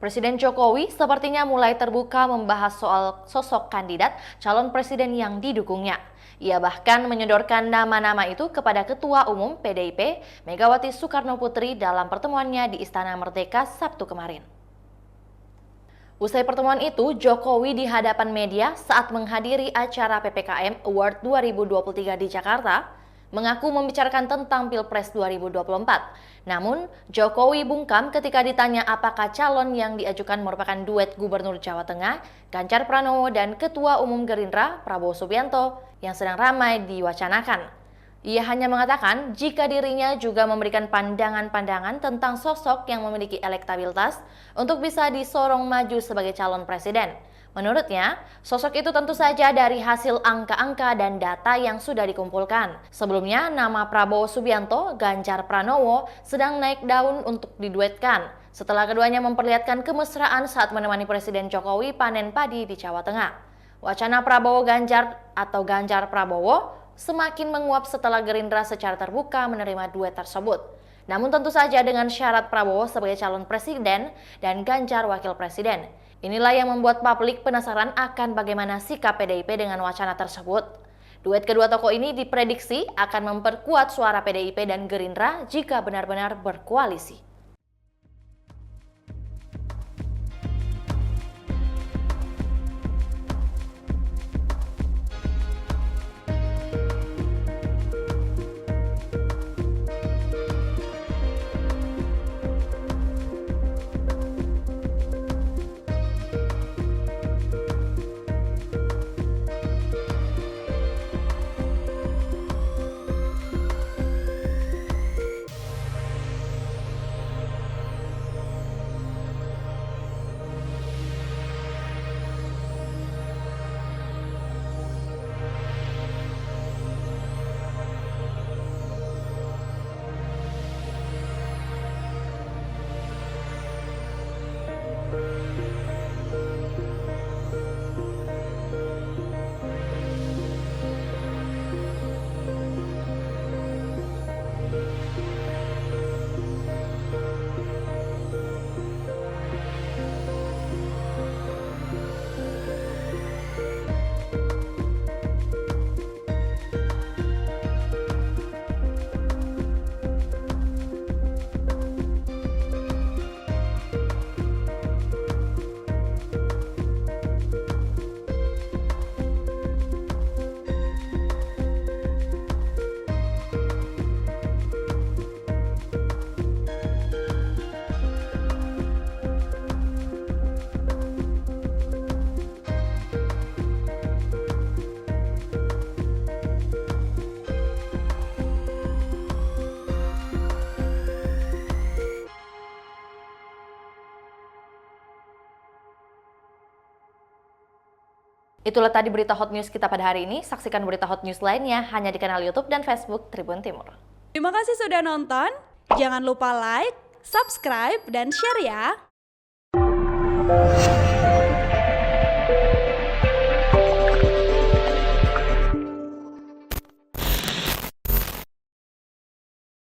Presiden Jokowi sepertinya mulai terbuka membahas soal sosok kandidat calon presiden yang didukungnya. Ia bahkan menyodorkan nama-nama itu kepada Ketua Umum PDIP, Megawati Soekarnoputri dalam pertemuannya di Istana Merdeka Sabtu kemarin. Usai pertemuan itu, Jokowi di hadapan media saat menghadiri acara PPKM Award 2023 di Jakarta, mengaku membicarakan tentang Pilpres 2024. Namun, Jokowi bungkam ketika ditanya apakah calon yang diajukan merupakan duet Gubernur Jawa Tengah, Ganjar Pranowo dan Ketua Umum Gerindra, Prabowo Subianto, yang sedang ramai diwacanakan. Ia hanya mengatakan jika dirinya juga memberikan pandangan-pandangan tentang sosok yang memiliki elektabilitas untuk bisa disorong maju sebagai calon presiden. Menurutnya, sosok itu tentu saja dari hasil angka-angka dan data yang sudah dikumpulkan. Sebelumnya, nama Prabowo Subianto, Ganjar Pranowo sedang naik daun untuk diduetkan setelah keduanya memperlihatkan kemesraan saat menemani Presiden Jokowi panen padi di Jawa Tengah. Wacana Prabowo Ganjar atau Ganjar Prabowo semakin menguap setelah Gerindra secara terbuka menerima duet tersebut. Namun tentu saja dengan syarat Prabowo sebagai calon presiden dan Ganjar wakil presiden. Inilah yang membuat publik penasaran akan bagaimana sikap PDIP dengan wacana tersebut. Duet kedua tokoh ini diprediksi akan memperkuat suara PDIP dan Gerindra jika benar-benar berkoalisi. Itulah tadi berita hot news kita pada hari ini. Saksikan berita hot news lainnya hanya di kanal YouTube dan Facebook Tribun Timur. Terima kasih sudah nonton. Jangan lupa like, subscribe, dan share ya.